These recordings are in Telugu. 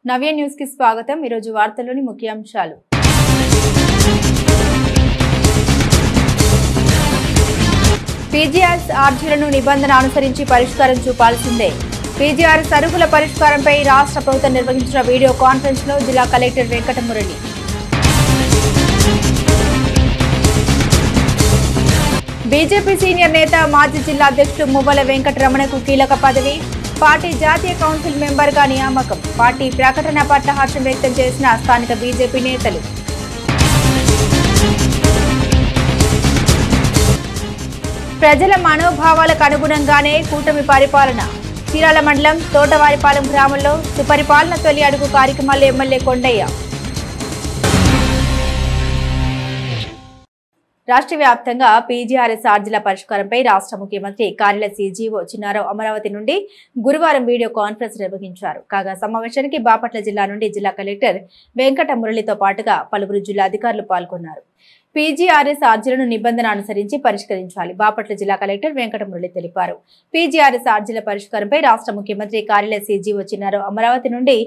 నవ్య న్యూస్ కి స్వాగతం। ఈ రోజు వార్తల్లోని ముఖ్యాంశాలు। పీజీఆర్ఎస్ ఆర్జీలను నిబంధన అనుసరించి పరిష్కారం చూపాల్సిందే। పీజీఆర్ఎస్ అర్హుల పరిష్కారంపై రాష్ట్ర ప్రభుత్వం నిర్వహించిన వీడియో కాన్ఫరెన్స్ లో జిల్లా కలెక్టర్ వెంకటమురళి। బీజేపీ సీనియర్ నేత మాజీ జిల్లా అధ్యక్షుడు మువ్వల వెంకటరమణకు కీలక పదవి, పార్టీ జాతీయ కౌన్సిల్ మెంబర్ గా నియామకం। పార్టీ ప్రకటన పట్ల హర్షం వ్యక్తం చేసిన స్థానిక బీజేపీ నేతలు। ప్రజల మనోభావాలకు అనుగుణంగానే కూటమి పరిపాలన। చీరాల మండలం తోటవారిపాలెం గ్రామంలో సుపరిపాలన తొలి అడుగు కార్యక్రమాల్లో ఎమ్మెల్యే కొండయ్య। రాష్ట్ర వ్యాప్తంగా పీజీఆర్ఎస్ ఆర్జీల పరిష్కారంపై రాష్ట్ర ముఖ్యమంత్రి కార్యాలయ సీజీఓ చిన్నారావు అమరావతి నుండి గురువారం వీడియో కాన్ఫరెన్స్ నిర్వహించారు। కాగా సమావేశానికి బాపట్ల జిల్లా నుండి జిల్లా కలెక్టర్ వెంకటమురళితో పాటుగా పలువురు జిల్లా అధికారులు పాల్గొన్నారు। పీజీఆర్ఎస్ ఆర్జీలను నిబంధన అనుసరించి పరిష్కరించాలి, బాపట్ల జిల్లా కలెక్టర్ వెంకటమురళి తెలిపారు। పీజీఆర్ఎస్ ఆర్జీల పరిష్కారంపై రాష్ట్ర ముఖ్యమంత్రి కార్యాలయ సీజీఓ చిన్నారావు అమరావతి నుండి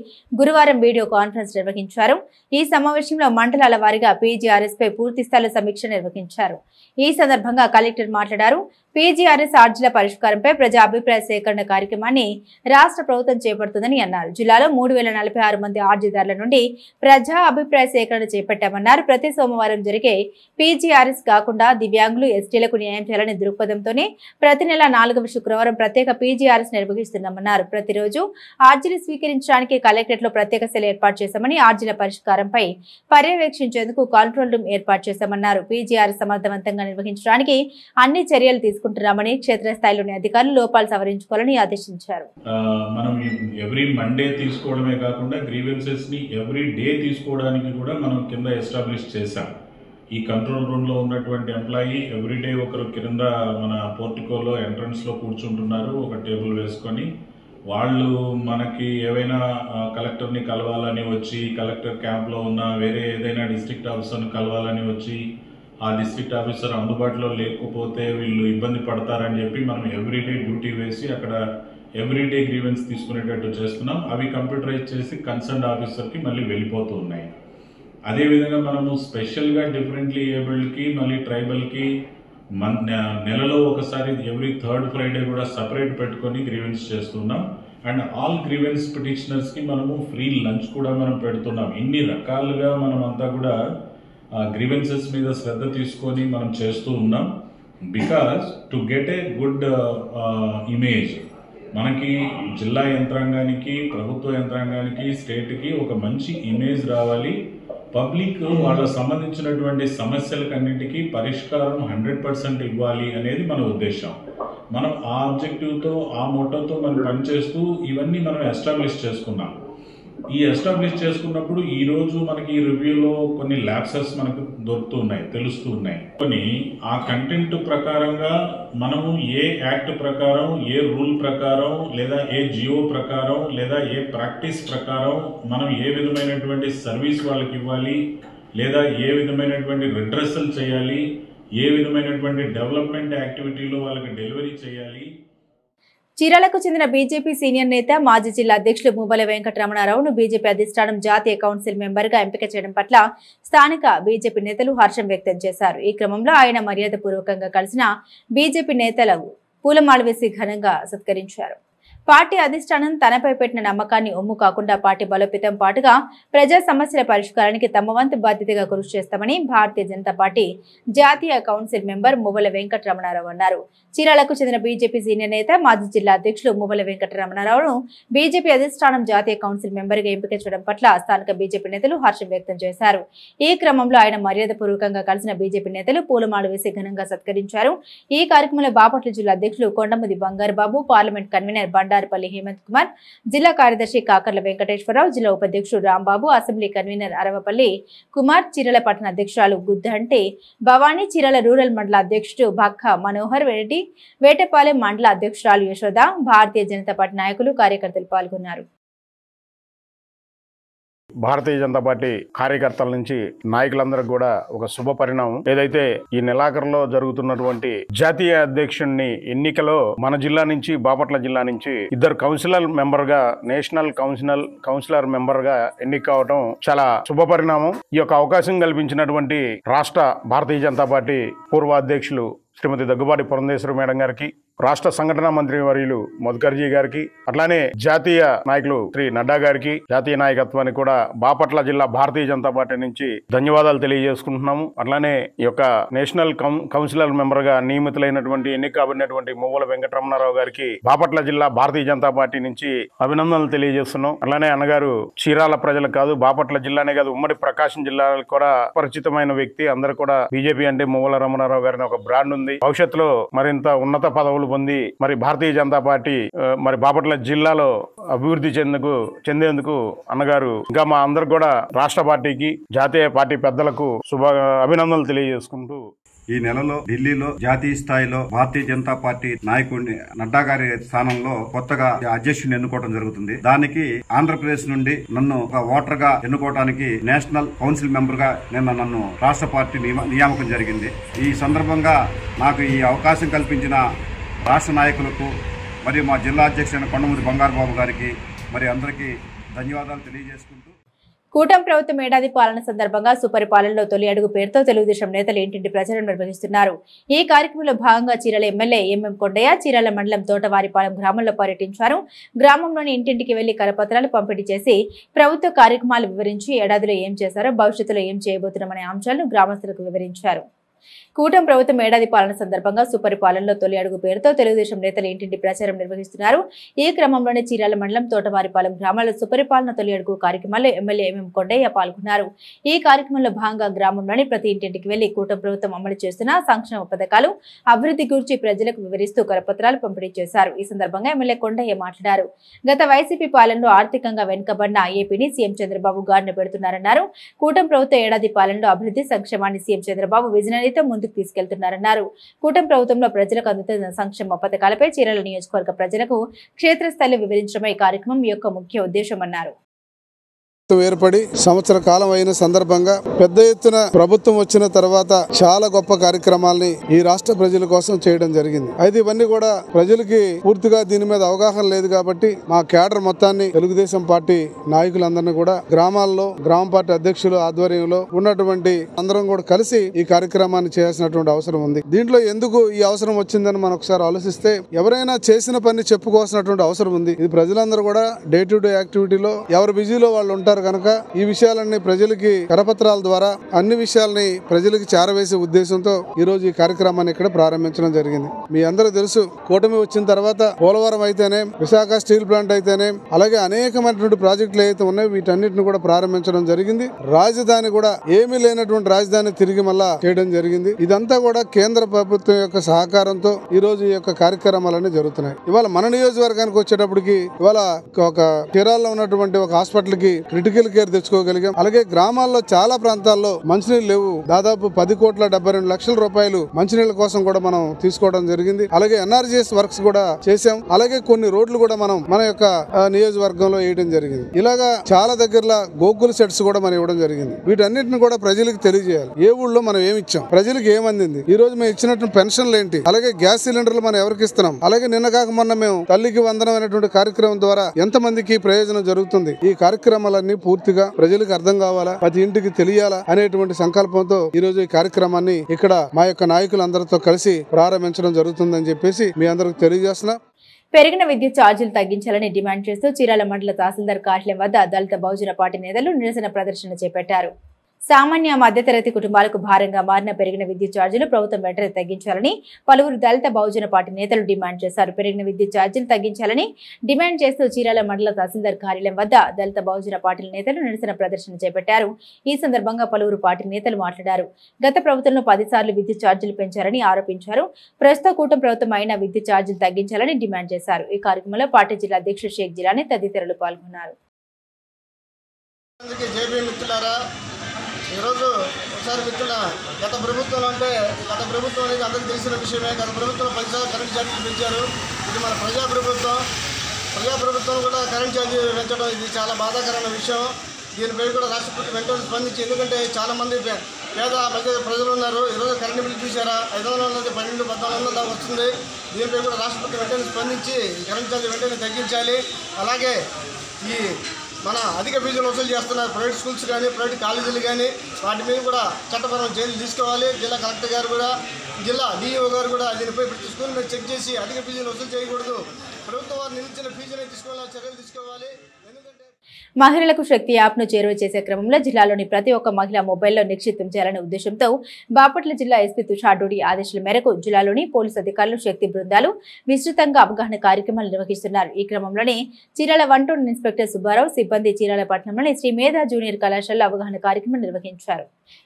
గురువారం వీడియో కాన్ఫరెన్స్ నిర్వహించారు। ఈ సమావేశంలో మండలాల వారీగా పీజీఆర్ఎస్ పై పూర్తి స్థాయి సమీక్ష నిర్వహించారు। ఈ సందర్భంగా కలెక్టర్ మాట్లాడారు। పీజీఆర్ఎస్ ఆర్జీల పరిష్కారంపై ప్రజా అభిప్రాయ సేకరణ కార్యక్రమాన్ని రాష్ట్ర ప్రభుత్వం చేపడుతుందని అన్నారు। జిల్లాలో 3046 మంది ఆర్జీదారుల నుండి ప్రజా అభిప్రాయ సేకరణ చేపట్టామన్నారు। ప్రతి సోమవారం జరిగే పీజీఆర్ఎస్ కాకుండా దివ్యాంగులు, ఎస్టీలకు న్యాయం చేయాలనే దృక్పథంతోనే ప్రతి నెల 4వ శుక్రవారం ప్రత్యేక పీజీఆర్ఎస్ నిర్వహిస్తున్నామన్నారు। ప్రతిరోజు ఆర్జీలు స్వీకరించడానికి కలెక్టరేట్ లో ప్రత్యేక సెల్ ఏర్పాటు చేశామని, ఆర్జీల పరిష్కారంపై పర్యవేక్షించేందుకు కంట్రోల్ రూమ్ ఏర్పాటు చేశామన్నారు। పీజీఆర్ఎస్ సమర్థవంతంగా నిర్వహించడానికి అన్ని చర్యలు తీసుకుంటున్నామని, క్షేత్రస్థాయిలోని అధికారులు లోపాలు సవరించుకోవాలని ఆదేశించారు। మనం ఎవ్రీ మండే తీసుకోవడమే కాకుండా గ్రీవెన్సెస్ ని ఎవ్రీ డే తీసుకోవడానికి కూడా మనం కింద ఎస్టాబ్లిష్ చేశాం। ఈ కంట్రోల్ రూమ్ లో ఉన్నటువంటి ఎంప్లాయీ ఎవ్రీడే ఒకరు కింద మన పోర్టికోలో ఎంట్రన్స్ లో కూర్చుంటున్నారు, ఒక టేబుల్ వేసుకొని। వాళ్ళు మనకి ఏవైనా కలెక్టర్ని కలవాలని వచ్చి, కలెక్టర్ క్యాంప్లో ఉన్న వేరే ఏదైనా డిస్ట్రిక్ట్ ఆఫీసర్ని కలవాలని వచ్చి, ఆ డిస్ట్రిక్ట్ ఆఫీసర్ అందుబాటులో లేకపోతే వీళ్ళు ఇబ్బంది పడతారని చెప్పి మనం ఎవ్రీడే డ్యూటీ వేసి అక్కడ ఎవ్రీడే గ్రీవెన్స్ తీసుకునేటట్టు చేస్తున్నాం। అవి కంప్యూటరైజ్ చేసి కన్సర్న్ ఆఫీసర్కి మళ్ళీ వెళ్ళిపోతూ ఉన్నాయి। అదేవిధంగా మనము స్పెషల్గా డిఫరెంట్లీ ఏబుల్డ్కి, మళ్ళీ ట్రైబల్కి నెలలో ఒకసారి ఎవ్రీ థర్డ్ ఫ్రైడే కూడా సపరేట్ పెట్టుకొని గ్రీవెన్స్ చేస్తున్నాం। అండ్ ఆల్ గ్రీవెన్స్ పిటిషనర్స్కి మనము ఫ్రీ లంచ్ కూడా మనం పెడుతున్నాం। ఇన్ని రకాలుగా మనం అంతా కూడా గ్రీవెన్సెస్ మీద శ్రద్ధ తీసుకొని మనం చేస్తూ ఉన్నాం। Because to get a good image, మనకి జిల్లా యంత్రాంగానికి, ప్రభుత్వ యంత్రాంగానికి, స్టేట్కి ఒక మంచి ఇమేజ్ రావాలి। పబ్లిక్ వాళ్ళకు సంబంధించినటువంటి సమస్యలకన్నిటికీ పరిష్కారం 100% ఇవ్వాలి అనేది మన ఉద్దేశం। మనం ఆ ఆబ్జెక్టివ్తో, ఆ మోటోతో మనం పనిచేస్తూ ఇవన్నీ మనం ఎస్టాబ్లిష్ చేసుకున్నాం। ఈ ఎస్టాబ్లిష్ చేసుకున్నప్పుడు ఈరోజు మనకి ఈ రివ్యూలో కొన్ని ల్యాప్సెస్ మనకు దొరుకుతున్నాయి, తెలుస్తూ ఉన్నాయి। కొన్ని ఆ కంటెంట్ ప్రకారంగా మనము ఏ యాక్ట్ ప్రకారం, ఏ రూల్ ప్రకారం, లేదా ఏ జియో ప్రకారం, లేదా ఏ ప్రాక్టీస్ ప్రకారం మనం ఏ విధమైనటువంటి సర్వీస్ వాళ్ళకి ఇవ్వాలి, లేదా ఏ విధమైనటువంటి రిడ్రెసల్ చేయాలి, ఏ విధమైనటువంటి డెవలప్మెంట్ యాక్టివిటీలో వాళ్ళకి డెలివరీ చేయాలి। చీరాలకు చెందిన బీజేపీ సీనియర్ నేత మాజీ జిల్లా అధ్యక్షుడు మువ్వల వెంకటరమణారావును బీజేపీ అధిష్టానం జాతీయ కౌన్సిల్ మెంబర్ గా ఎంపిక చేయడం పట్ల స్థానిక బీజేపీ నేతలు హర్షం వ్యక్తం చేశారు। ఈ క్రమంలో ఆయన మర్యాదపూర్వకంగా కలిసిన బీజేపీ నేతలకు పూలమాల వేసి ఘనంగా సత్కరించారు। పార్టీ అధిష్టానం తనపై పెట్టిన నమ్మకాన్ని ఒమ్ము కాకుండా పార్టీ బలోపేతం పాటుగా ప్రజా సమస్యల పరిష్కారానికి తమ వంతు బాధ్యతగా కృషి చేస్తామని భారతీయ జనతా పార్టీ జాతీయ కౌన్సిల్ మెంబర్ మువ్వల వెంకటరమణారావు అన్నారు। చీరాలకు చెందిన బీజేపీ సీనియర్ నేత మాజీ జిల్లా అధ్యక్షులు మువ్వల వెంకటరమణారావును బీజేపీ అధిష్టానం జాతీయ కౌన్సిల్ మెంబర్ గా ఎంపిక చేయడం పట్ల స్థానిక బీజేపీ నేతలు హర్షం వ్యక్తం చేశారు। ఈ క్రమంలో ఆయన మర్యాదపూర్వకంగా కలిసిన బీజేపీ నేతలు పూలమాల వేసి ఘనంగా సత్కరించారు। ఈ కార్యక్రమంలో బాపట్ల జిల్లా అధ్యక్షులు కొండముది బంగారు బాబు, పార్లమెంట్ కన్వీనర్ బండారుపల్లి హేమంత్ కుమార్, జిల్లా కార్యదర్శి కాకర్ల వెంకటేశ్వరరావు, జిల్లా ఉపాధ్యక్షుడు రాంబాబు, అసెంబ్లీ కన్వీనర్ అరవపల్లి కుమార్, చీరాల పట్టణ అధ్యక్షురాలు గుద్దంటే భవానీ, చీరాల రూరల్ మండల అధ్యక్షుడు భక్క మనోహర్ రెడ్డి, వేటపాలెం మండల అధ్యక్షురాలు యశోద, భారతీయ జనతా పార్టీ నాయకులు, కార్యకర్తలు పాల్గొన్నారు। భారతీయ జనతా పార్టీ కార్యకర్తల నుంచి నాయకులందరికీ కూడా ఒక శుభ పరిణామం. ఏదైతే ఈ నెలాఖరులో జరుగుతున్నటువంటి జాతీయ అధ్యక్షుడిని ఎన్నికలో మన జిల్లా నుంచి, బాపట్ల జిల్లా నుంచి ఇద్దరు కౌన్సిలర్ మెంబర్ గా, నేషనల్ కౌన్సిలర్ మెంబర్ గా ఎన్నిక కావడం చాలా శుభ పరిణామం. ఈ యొక్క అవకాశం కల్పించినటువంటి రాష్ట్ర భారతీయ జనతా పార్టీ పూర్వ అధ్యక్షులు శ్రీమతి దగ్గుబాటి పురంధేశ్వరి మేడం గారికి, రాష్ట్ర సంఘటన మంత్రి వర్యులు మధుకర్జీ గారికి, అట్లానే జాతీయ నాయకులు శ్రీ నడ్డా గారికి, జాతీయ నాయకత్వానికి కూడా బాపట్ల జిల్లా భారతీయ జనతా పార్టీ నుంచి ధన్యవాదాలు తెలియజేసుకుంటున్నాము. అట్లానే ఈ యొక్క నేషనల్ కౌన్సిలర్ మెంబర్ గా నియమితులైనటువంటి ఎన్నిక కాబడినటువంటి మువ్వల వెంకటరమణారావు గారికి బాపట్ల జిల్లా భారతీయ జనతా పార్టీ నుంచి అభినందనలు తెలియజేస్తున్నాం. అట్లానే అన్నగారు చీరాల ప్రజలకు కాదు, బాపట్ల జిల్లానే కాదు, ఉమ్మడి ప్రకాశం జిల్లాలకు కూడా పరిచితమైన వ్యక్తి. అందరూ కూడా బీజేపీ అంటే మువ్వల రమణారావు గారిని ఒక బ్రాండ్ ఉంది. భవిష్యత్తులో మరింత ఉన్నత పదవులు పొంది మరి భారతీయ జనతా పార్టీ మరి బాపట్ల జిల్లాలో అభివృద్ధి చెందేందుకు అన్నగారు ఇంకా మా అందరు కూడా రాష్ట్ర పార్టీకి, జాతీయ పార్టీ పెద్దలకు అభినందనలు తెలియజేసుకుంటూ, ఈ నెలలో ఢిల్లీలో జాతీయ స్థాయిలో భారతీయ జనతా పార్టీ నాయకుడిని నడ్డా గారి స్థానంలో కొత్తగా అధ్యక్షుడిని ఎన్నుకోవడం జరుగుతుంది. దానికి ఆంధ్రప్రదేశ్ నుండి నన్ను ఒక ఓటర్ గా ఎన్నుకోవడానికి నేషనల్ కౌన్సిల్ మెంబర్ గా నన్ను రాష్ట్ర పార్టీ నియామకం జరిగింది. ఈ సందర్భంగా నాకు ఈ అవకాశం కల్పించిన రాష్ట్ర నాయకులకు మరియు మా జిల్లా అధ్యక్షుడైన కొండమూరి బంగారు బాబు గారికి మరి అందరికీ ధన్యవాదాలు తెలియజేసుకుంటూ, కూటమి ప్రభుత్వం ఏడాది పాలన సందర్భంగా సుపరిపాలనలో తొలి అడుగు పేరుతో తెలుగుదేశం నేతలు ఇంటింటి ప్రచారం నిర్వహిస్తున్నారు. ఈ కార్యక్రమంలో భాగంగా చీరాల ఎమ్మెల్యే ఎంఎం కొండయ్య చీరాల మండలం తోటవారిపాలెం గ్రామంలో పర్యటించారు. గ్రామంలోని ఇంటింటికి వెళ్లి కరపత్రాలు పంపిణీ చేసి ప్రభుత్వ కార్యక్రమాలు వివరించి ఏడాదిలో ఏం చేశారో, భవిష్యత్తులో ఏం చేయబోతున్నామనే అంశాలను గ్రామస్తులకు వివరించారు. కూటమి ప్రభుత్వం ఏడాది పాలన సందర్భంగా సుపరిపాలనలో తొలి అడుగు పేరుతో తెలుగుదేశం నేతలు ఇంటింటి ప్రచారం నిర్వహిస్తున్నారు. ఈ క్రమంలోనే చీరాల మండలం తోటవారిపాలెం గ్రామాల్లో సుపరిపాలన తొలి అడుగు కార్యక్రమంలో ఎమ్మెల్యే ఎంఎం కొండయ్య పాల్గొన్నారు. ఈ కార్యక్రమంలో భాగంగా గ్రామంలోని ప్రతి ఇంటింటికి వెళ్లి కూటమి ప్రభుత్వం అమలు చేస్తున్న సంక్షేమ పథకాలు, అభివృద్ధి గురించి ప్రజలకు వివరిస్తూ కరపత్రాలు పంపిణీ చేశారు. ఈ సందర్భంగా ఎమ్మెల్యే కొండయ్య మాట్లాడారు. గత వైసీపీ పాలనలో ఆర్థికంగా వెనుకబడిన ఏపీని సీఎం చంద్రబాబు గారిని పెడుతున్నారన్నారు. కూటమి ప్రభుత్వ ఏడాది పాలనలో అభివృద్ధి సంక్షేమాన్ని సీఎం చంద్రబాబు విజనరీతో ముందుకు తీసుకెళ్తున్నారన్నారు. కూటమి ప్రభుత్వంలో ప్రజలకు అందుతున్న సంక్షేమ పథకాలపై చీరాల నియోజకవర్గ ప్రజలకు క్షేత్రస్థాయిలో వివరించడమే ఈ కార్యక్రమం యొక్క ముఖ్య ఉద్దేశమన్నారు. ఏర్పడి సంవత్సర కాలం అయిన సందర్భంగా పెద్ద ఎత్తున ప్రభుత్వం వచ్చిన తర్వాత చాలా గొప్ప కార్యక్రమాల్ని ఈ రాష్ట్ర ప్రజల కోసం చేయడం జరిగింది. అయితే ఇవన్నీ కూడా ప్రజలకి పూర్తిగా దీని మీద అవగాహన లేదు కాబట్టి మా కేడర్ మొత్తాన్ని తెలుగుదేశం పార్టీ నాయకులందరినీ కూడా గ్రామాల్లో గ్రామ పార్టీ అధ్యక్షులు ఆధ్వర్యంలో ఉన్నటువంటి అందరం కూడా కలిసి ఈ కార్యక్రమాన్ని చేయాల్సినటువంటి అవసరం ఉంది. దీంట్లో ఎందుకు ఈ అవసరం వచ్చిందని మనం ఒకసారి ఆలోచిస్తే, ఎవరైనా చేసిన పని చెప్పుకోవాల్సినటువంటి అవసరం ఉంది. ఇది ప్రజలందరూ కూడా డే టు డే యాక్టివిటీలో ఎవరు బిజీలో వాళ్ళు ఉంటారు కనుక ఈ విషయాలన్నీ ప్రజలకి కరపత్రాల ద్వారా అన్ని విషయాలని ప్రజలకి చేరవేసే ఉద్దేశంతో ఈ రోజు ఈ కార్యక్రమాన్ని ఇక్కడ ప్రారంభించడం జరిగింది. మీ అందరూ తెలుసు, కూటమి వచ్చిన తర్వాత పోలవరం అయితేనే, విశాఖ స్టీల్ ప్లాంట్ అయితేనే, అలాగే అనేకమైనటువంటి ప్రాజెక్టులు అయితే ఉన్నాయో వీటన్నిటిని కూడా ప్రారంభించడం జరిగింది. రాజధాని కూడా ఏమీ లేనటువంటి రాజధాని తిరిగి మళ్ళా చేయడం జరిగింది. ఇదంతా కూడా కేంద్ర ప్రభుత్వం యొక్క సహకారంతో ఈ రోజు ఈ యొక్క కార్యక్రమాలన్నీ జరుగుతున్నాయి. ఇవాళ మన నియోజకవర్గానికి వచ్చేటప్పటికి ఇవాళ ఒక చీరాల్లో ఉన్నటువంటి ఒక హాస్పిటల్ కి క్రిటికల్ కేర్ తెచ్చుకోగలిగాం. అలాగే గ్రామాల్లో చాలా ప్రాంతాల్లో మంచినీళ్ళు లేవు. దాదాపు 10,72,00,000 రూపాయలు మంచినీళ్ళ కోసం కూడా మనం తీసుకోవడం జరిగింది. అలాగే ఎన్ఆర్జీఎస్ వర్క్స్ కూడా చేశాం. అలాగే కొన్ని రోడ్లు కూడా మనం మన యొక్క నియోజకవర్గంలో వేయడం జరిగింది. ఇలాగా చాలా దగ్గరలో గోకుల్ సెట్స్ కూడా మనం ఇవ్వడం జరిగింది. వీటన్నిటిని కూడా ప్రజలకు తెలియజేయాలి. ఏ ఊళ్ళో మనం ఏమి ఇచ్చాం, ప్రజలకు ఏమందింది, ఈ రోజు మేము ఇచ్చినటువంటి పెన్షన్లు ఏంటి, అలాగే గ్యాస్ సిలిండర్లు మనం ఎవరికి ఇస్తున్నాం, అలాగే నిన్న కాక మొన్న మేము తల్లికి వందనం అనేటువంటి కార్యక్రమం ద్వారా ఎంతమందికి ప్రయోజనం జరుగుతుంది. ఈ కార్యక్రమాలన్నీ పూర్తిగా ప్రజలకు అర్థం కావాలా, ప్రతి ఇంటికి తెలియాలా అనేటువంటి సంకల్పంతో ఈ రోజు ఈ కార్యక్రమాన్ని ఇక్కడ మా యొక్క నాయకులందరితో కలిసి ప్రారంభించడం జరుగుతుందని చెప్పేసి మీ అందరికి తెలియజేస్తున్నా. పెరిగిన విద్యుత్ ఛార్జీలు తగ్గించాలని డిమాండ్ చేస్తూ చీరాల మండల తహసీల్దార్ కార్యాలయం వద్ద దళిత బహుజన పార్టీ నేతలు నిరసన ప్రదర్శన చేపట్టారు. సామాన్య మధ్యతరగతి కుటుంబాలకు భారంగా మారిన పెరిగిన విద్యుత్ ఛార్జీలు ప్రభుత్వం వెంటనే తగ్గించాలని పలువురు దళిత బహుజన పార్టీ నేతలు డిమాండ్ చేశారు. పెరిగిన విద్యుత్ ఛార్జీలు తగ్గించాలని డిమాండ్ చేస్తూ చీరాల మండల తహసీల్దార్ కార్యాలయం వద్ద దళిత బహుజన పార్టీల నేతలు నిరసన ప్రదర్శన చేపట్టారు. ఈ సందర్భంగా పలువురు పార్టీ నేతలు మాట్లాడారు. గత ప్రభుత్వంలో 10 సార్లు విద్యుత్ ఛార్జీలు పెంచారని ఆరోపించారు. ప్రస్తుత కూటమి ప్రభుత్వం అయిన విద్యుత్ ఛార్జీలు తగ్గించాలని డిమాండ్ చేశారు. ఈ కార్యక్రమంలో పార్టీ జిల్లా అధ్యక్షుడు షేక్ జిలానీ తదితరులు పాల్గొన్నారు. ఈరోజు ఒకసారి మిత్రుల గత ప్రభుత్వం అనేది అందరికీ తెలిసిన విషయమే. గత ప్రభుత్వం 10 సార్లు కరెంట్ ఛార్జీలు పెంచారు. ఇది మన ప్రజాప్రభుత్వం కూడా కరెంట్ ఛార్జీలు పెంచడం ఇది చాలా బాధాకరమైన విషయం. దీనిపై కూడా రాష్ట్ర ప్రభుత్వం వెంటనే స్పందించి, ఎందుకంటే చాలామంది పేద మధ్య ప్రజలు ఉన్నారు. ఈరోజు కరెంటు బిల్లు చూసారా, 500 ఉన్నది 1200-1400 దాకా వస్తుంది. దీనిపై కూడా రాష్ట్ర ప్రభుత్వం వెంటనే స్పందించి కరెంటు ఛార్జీ వెంటనే తగ్గించాలి. అలాగే ఈ మన అధిక ఫీజులు వసూలు చేస్తున్నారు ప్రైవేట్ స్కూల్స్ కానీ ప్రైవేట్ కాలేజీలు కానీ, వాటి మీద కూడా చట్టపరమైన చర్యలు తీసుకోవాలి. జిల్లా కలెక్టర్ గారు కూడా, జిల్లా డిఈఓ గారు కూడా దీనిపై ప్రతి స్కూల్ మీద చెక్ చేసి అధిక ఫీజులు వసూలు చేయకూడదు. ప్రభుత్వం వారు నిలిచిన ఫీజునే తీసుకోవాలని చర్యలు తీసుకోవాలి. ఎందుకంటే మహిళలకు శక్తి యాప్ను చేరువ చేసే క్రమంలో జిల్లాలోని ప్రతి ఒక్క మహిళ మొబైల్లో నిక్షిప్తం చేయాలనే ఉద్దేశంతో బాపట్ల జిల్లా ఎస్పీ తుషార్ డూడి ఆదేశాల మేరకు జిల్లాలోని పోలీసు అధికారులు, శక్తి బృందాలు విస్తృతంగా అవగాహన కార్యక్రమాలు నిర్వహిస్తున్నారు. ఈ క్రమంలోనే చీరాల 1 టౌన్ ఇన్స్పెక్టర్ సుబ్బారావు సిబ్బంది చీరాల పట్టణంలోని శ్రీ మేధా జూనియర్ కళాశాలలో అవగాహన కార్యక్రమం నిర్వహించారు.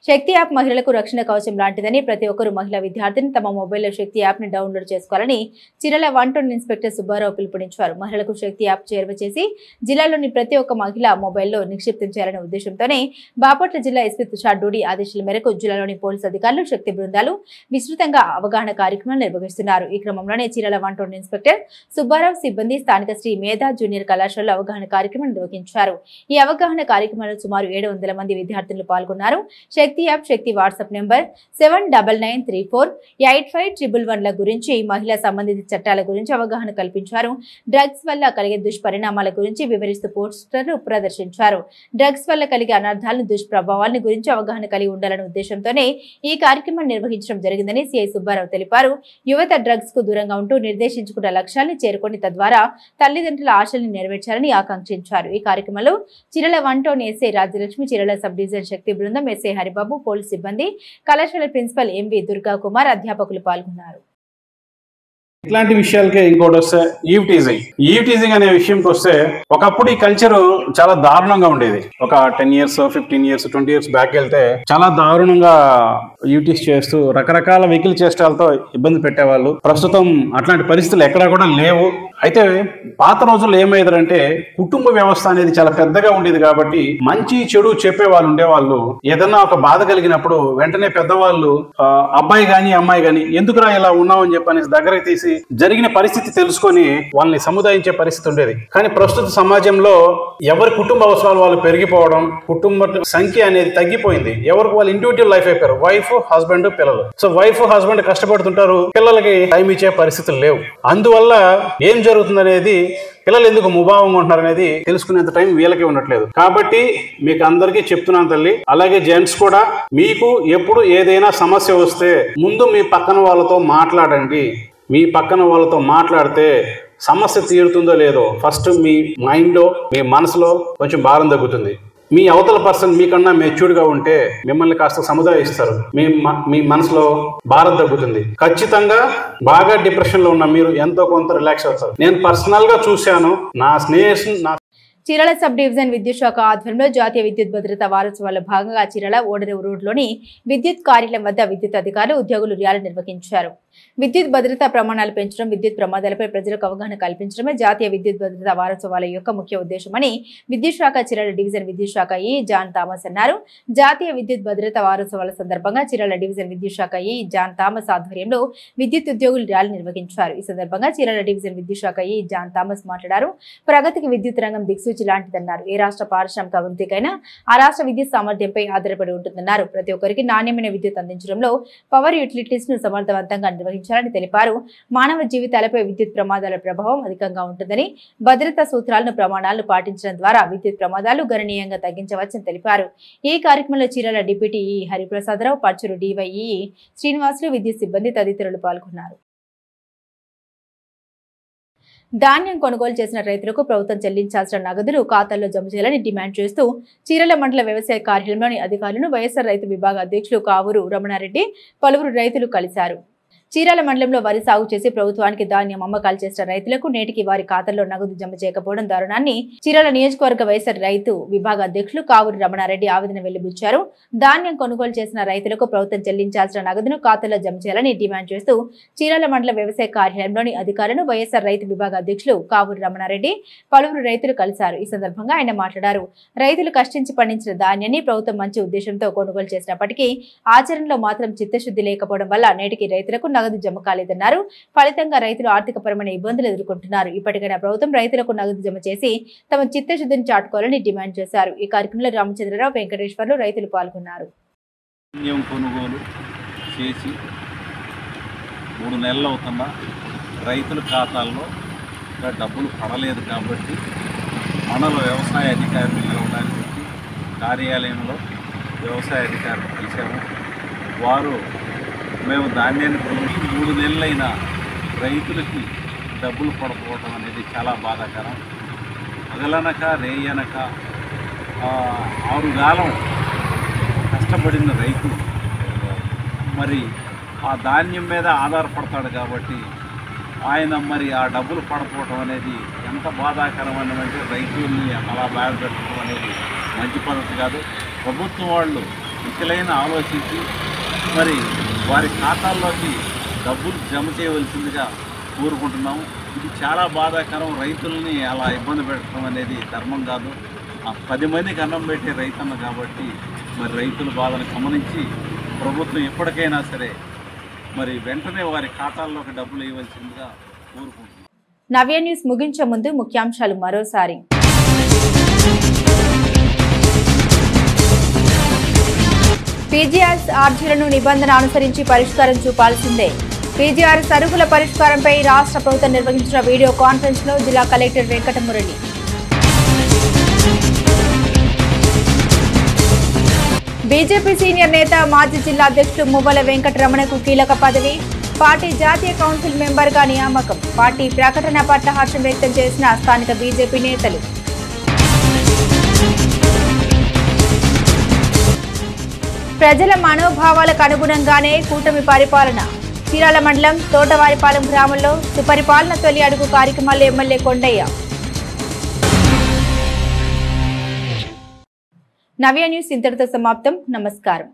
శక్తి యాప్ మహిళలకు రక్షణ కవచం లాంటిదని, ప్రతి ఒక్కరూ మహిళా విద్యార్థిని తమ మొబైల్లో శక్తి యాప్ని డౌన్లోడ్ చేసుకోవాలని చీరాల 1 టౌన్ ఇన్స్పెక్టర్ సుబ్బారావు పిలుపునిచ్చారు. మహిళలకు శక్తి యాప్ చేరువ చేసి జిల్లాలోని ప్రతి ఒక్క మహిళ మొబైల్లో నిక్షిప్తం చేయాలనే ఉద్దేశంతోనే బాపట్ల జిల్లా ఎస్పీ తుషార్ డూడి ఆదేశాల మేరకు జిల్లాలోని పోలీసు అధికారులు, శక్తి బృందాలు విస్తృతంగా అవగాహన కార్యక్రమాలు నిర్వహిస్తున్నారు. ఈ క్రమంలోనే చీరాల 1 టౌన్ ఇన్స్పెక్టర్ సుబ్బారావు సిబ్బంది స్థానిక శ్రీ మేధా జూనియర్ కళాశాలలో అవగాహన కార్యక్రమం నిర్వహించారు. ఈ అవగాహన కార్యక్రమంలో సుమారు 700 మంది విద్యార్థులు పాల్గొన్నారు. శక్తి యాప్, శక్తి వాట్సాప్ నెంబర్ 7993485111 గురించి, మహిళా సంబంధిత చట్టాల గురించి అవగాహన కల్పించారు. డ్రగ్స్ వల్ల కలిగే దుష్పరిణామాల గురించి వివరిస్తూ పోస్టర్లు ప్రదర్శించారు. డ్రగ్స్ వల్ల కలిగే అనర్థాలను, దుష్ప్రభావాలను గురించి అవగాహన కలిగి ఉండాలనే ఉద్దేశంతోనే ఈ కార్యక్రమం నిర్వహించడం జరిగిందని సిఐ సుబ్బారావు తెలిపారు. యువత డ్రగ్స్ కు దూరంగా ఉంటూ నిర్దేశించుకున్న లక్ష్యాన్ని చేరుకొని తద్వారా తల్లిదండ్రుల ఆశల్ని నెరవేర్చాలని ఆకాంక్షించారు. ఈ కార్యక్రమంలో Chirala 1 town SI Rajyalakshmi, Chirala sub division శక్తి బృందం ఎస్ఐ హరిబాబు, పోలీస్ సిబ్బంది, కళాశాల ప్రిన్సిపల్ ఎంవి దుర్గా కుమార్, అధ్యాపకులు పాల్గొన్నారు. ఇట్లాంటి విషయాలకే ఇంకోటి వస్తే ఈవ్ టీజింగ్ అనే విషయంకి వస్తే ఒకప్పుడు ఈ కల్చర్ చాలా దారుణంగా ఉండేది. ఒక 10 years 15 years 20 years బ్యాక్ వెళ్తే చాలా దారుణంగా యూటీస్ చేస్తూ రకరకాల వెహికల్ చేష్టాలతో ఇబ్బంది పెట్టేవాళ్ళు. ప్రస్తుతం అట్లాంటి పరిస్థితులు ఎక్కడా కూడా లేవు. అయితే పాత రోజుల్లో ఏమయ్యేదంటే కుటుంబ వ్యవస్థ అనేది చాలా పెద్దగా ఉండేది కాబట్టి మంచి చెడు చెప్పే వాళ్ళు ఉండేవాళ్ళు. ఏదన్నా ఒక బాధ కలిగినప్పుడు వెంటనే పెద్దవాళ్ళు అబ్బాయి గాని అమ్మాయి గాని ఎందుకురా ఇలా ఉన్నావని చెప్పనేసి దగ్గరకు తీసి జరిగిన పరిస్థితి తెలుసుకొని వాళ్ళని సముదాయించే పరిస్థితి ఉండేది. కానీ ప్రస్తుత సమాజంలో ఎవరి కుటుంబ అవసరాలు వాళ్ళు పెరిగిపోవడం, కుటుంబ సంఖ్య అనేది తగ్గిపోయింది. ఎవరికి వాళ్ళు ఇండివిజువల్ లైఫ్ అయిపోయారు. వైఫ్, హస్బెండ్, పిల్లలు. సో వైఫ్, హస్బెండ్ కష్టపడుతుంటారు, పిల్లలకి టైం ఇచ్చే పరిస్థితులు లేవు. అందువల్ల ఏం జరుగుతుంది అనేది, పిల్లలు ఎందుకు ముభావంగా ఉంటున్నారు అనేది తెలుసుకునేంత టైం వీళ్ళకి ఉండట్లేదు. కాబట్టి మీకు అందరికీ చెప్తున్నాను తల్లి, అలాగే జెంట్స్ కూడా, మీకు ఎప్పుడు ఏదైనా సమస్య వస్తే ముందు మీ పక్కన వాళ్ళతో మాట్లాడండి. మీ పక్కన వాళ్ళతో మాట్లాడితే సమస్య తీరుతుందో లేదో ఫస్ట్ మీ మైండ్లో, మీ మనసులో కొంచెం భారం తగ్గుతుంది. మీ అవతల పర్సన్ మీకన్నా మెచ్యూర్డ్గా ఉంటే మిమ్మల్ని కాస్త సముదాయిస్తారు. మీ మనసులో భారం తగ్గుతుంది. ఖచ్చితంగా బాగా డిప్రెషన్లో ఉన్న మీరు ఎంతో కొంత రిలాక్స్ అవుతారు. నేను పర్సనల్గా చూశాను. నా స్నేహితులు చీరాల సబ్ డివిజన్ విద్యుత్ శాఖ ఆధ్వర్యంలో జాతీయ విద్యుత్ భద్రతా వారోత్సవాల్లో భాగంగా చీరాల ఓడరేవు రోడ్లోని విద్యుత్ కార్యాలయం వద్ద విద్యుత్ అధికారులు, ఉద్యోగులు ర్యాలీ నిర్వహించారు. విద్యుత్ భద్రతా ప్రమాణాలు పెంచడం, విద్యుత్ ప్రమాదాలపై ప్రజలకు అవగాహన కల్పించడమే జాతీయ విద్యుత్ భద్రతా వారోత్సవాల యొక్క ముఖ్య ఉద్దేశమని విద్యుత్ శాఖ చీరాల డివిజన్ విద్యుత్ శాఖ ఈ జాన్ థామస్ అన్నారు. జాతీయ విద్యుత్ భద్రతా వారోత్సవాల సందర్భంగా చీరాల డివిజన్ విద్యుత్ శాఖ ఈ జాన్ థామస్ ఆధ్వర్యంలో విద్యుత్ ఉద్యోగులు ర్యాలీ నిర్వహించారు. ఈ సందర్భంగా చీరాల డివిజన్ విద్యుత్ శాఖ ఈ జాన్ థామస్ మాట్లాడారు. ప్రగతికి విద్యుత్ రంగం దిక్సూచి లాంటిదన్నారు. ఏ రాష్ట్ర పారిశ్రామిక అభివృద్ధికైనా ఆ రాష్ట్ర విద్యుత్ సామర్థ్యంపై ఆధారపడి ఉంటుందన్నారు. ప్రతి ఒక్కరికి నాణ్యమైన విద్యుత్ అందించడంలో పవర్ యూటిలిటీస్ ను సమర్థవంతంగా నిర్వహించాలని తెలిపారు. మానవ జీవితాలపై విద్యుత్ ప్రమాదాల ప్రభావం అధికంగా ఉంటుందని, భద్రతా సూత్రాలను, ప్రమాణాలను పాటించడం ద్వారా విద్యుత్ ప్రమాదాలు గణనీయంగా తగ్గించవచ్చని తెలిపారు. ఈ కార్యక్రమంలో చీరాల డిప్యూటీ ఈ హరిప్రసాదరావు, పర్చూరు డివైఈ శ్రీనివాసులు, విద్యుత్ సిబ్బంది తదితరులు పాల్గొన్నారు. ధాన్యం కొనుగోలు చేసిన రైతులకు ప్రభుత్వం చెల్లించాల్సిన నగదును ఖాతాల్లో జమ చేయాలని డిమాండ్ చేస్తూ చీరాల మండల వ్యవసాయ కార్యాలయంలోని అధికారులను వైఎస్ఆర్ రైతు విభాగ అధ్యక్షులు కావూరు రమణారెడ్డి, పలువురు రైతులు కలిశారు. చీరాల మండలంలో వరి సాగు చేసి ప్రభుత్వానికి ధాన్యం అమ్మకాలు చేసిన రైతులకు నేటికి వారి ఖాతాల్లో నగదు జమ చేయకపోవడం దారుణాన్ని చీరాల నియోజకవర్గ వైఎస్ఆర్ రైతు విభాగ అధ్యక్షులు కావూరి రమణారెడ్డి ఆవేదన వెలిబుచ్చారు. ధాన్యం కొనుగోలు చేసిన రైతులకు ప్రభుత్వం చెల్లించాల్సిన నగదును ఖాతాలో జమ చేయాలని డిమాండ్ చేస్తూ చీరాల మండల వ్యవసాయ కార్యాలయంలోని అధికారులను వైఎస్ఆర్ రైతు విభాగ అధ్యక్షులు కావూరి రమణారెడ్డి, పలువురు రైతులు కలిశారు. ఈ సందర్భంగా ఆయన మాట్లాడారు. రైతులు కష్టించి పండించిన ధాన్యాన్ని ప్రభుత్వం మంచి ఉద్దేశంతో కొనుగోలు చేసినప్పటికీ ఆచరణలో మాత్రం చిత్తశుద్ధి లేకపోవడం వల్ల నేటికి రైతులకు నగదు జమ కాలేదన్నారు. ఫలితంగా రైతులు ఆర్థికపరమైన ఇబ్బందులు ఎదుర్కొంటున్నారు. ఇప్పటికైనా ప్రభుత్వం రైతులకు నగదు జమ చేసి తమ చిత్తశుద్ధిని చాటుకోవాలని డిమాండ్ చేశారు. ఈ కార్యక్రమంలో రామచంద్రరావు, వెంకటేశ్వర్లు రైతులు పాల్గొన్నారు. కొనుగోలు చేసి 3 నెలలు అవుతున్నా రైతుల ఖాతాల్లో డబ్బులు పడలేదు కాబట్టి మనలో వ్యవసాయ అధికారులు కలవడానికి కార్యాలయంలో వ్యవసాయ అధికారులు కలిశాము. వారు మేము ధాన్యాన్ని కొనుగోలు 3 నెలలైన రైతులకి డబ్బులు పడకపోవడం అనేది చాలా బాధాకరం. పగలనక రేయనక 6 కాలం కష్టపడిన రైతు మరి ఆ ధాన్యం మీద ఆధారపడతాడు కాబట్టి ఆయన మరి ఆ డబ్బులు పడకపోవటం అనేది ఎంత బాధాకరమైనదంటే రైతుల్ని అలా బాధపెట్టడం అనేది మంచి పద్ధతి కాదు. ప్రభుత్వం వాళ్ళు ఇకలైన ఆలోచించి మరి వారి ఖాతాల్లోకి డబ్బులు జమ చేయవలసిందిగా కోరుకుంటున్నాము. ఇది చాలా బాధాకరం. రైతుల్ని అలా ఇబ్బంది పెట్టడం అనేది ధర్మం కాదు. 10 మందికి అన్నం పెట్టే రైతన్న కాబట్టి మరి రైతుల బాధను గమనించి ప్రభుత్వం ఎప్పటికైనా సరే మరి వెంటనే వారి ఖాతాల్లోకి డబ్బులు ఇవ్వాల్సిందిగా కోరుకుంటున్నాం. నవ్య న్యూస్ ముగించే ముందు ముఖ్యాంశాలు మరోసారి. పీజీఆర్ఎస్ ఆర్జీలను నిబంధన అనుసరించి పరిష్కారం చూపాల్సిందే. పీజీఆర్ సరుకుల పరిష్కారంపై రాష్ట్ర ప్రభుత్వం నిర్వహించిన వీడియో కాన్ఫరెన్స్ లో జిల్లా కలెక్టర్ వెంకటమురళి. బీజేపీ సీనియర్ నేత మాజీ జిల్లా అధ్యక్షుడు మువ్వల వెంకటరమణకు కీలక పదవి. పార్టీ జాతీయ కౌన్సిల్ మెంబర్గా నియామకం. పార్టీ ప్రకటన పట్ల హర్షం వ్యక్తం చేసిన స్థానిక బీజేపీ నేతలు. ప్రజల మనోభావాలకు అనుగుణంగానే కూటమి పరిపాలన. చీరాల మండలం తోటవారిపాలెం గ్రామంలో సుపరిపాలన తొలి అడుగు కార్యక్రమాల్లో ఎమ్మెల్యే కొండయ్య. నవ్య న్యూస్ ఇంతటితో సమాప్తం. నమస్కారం.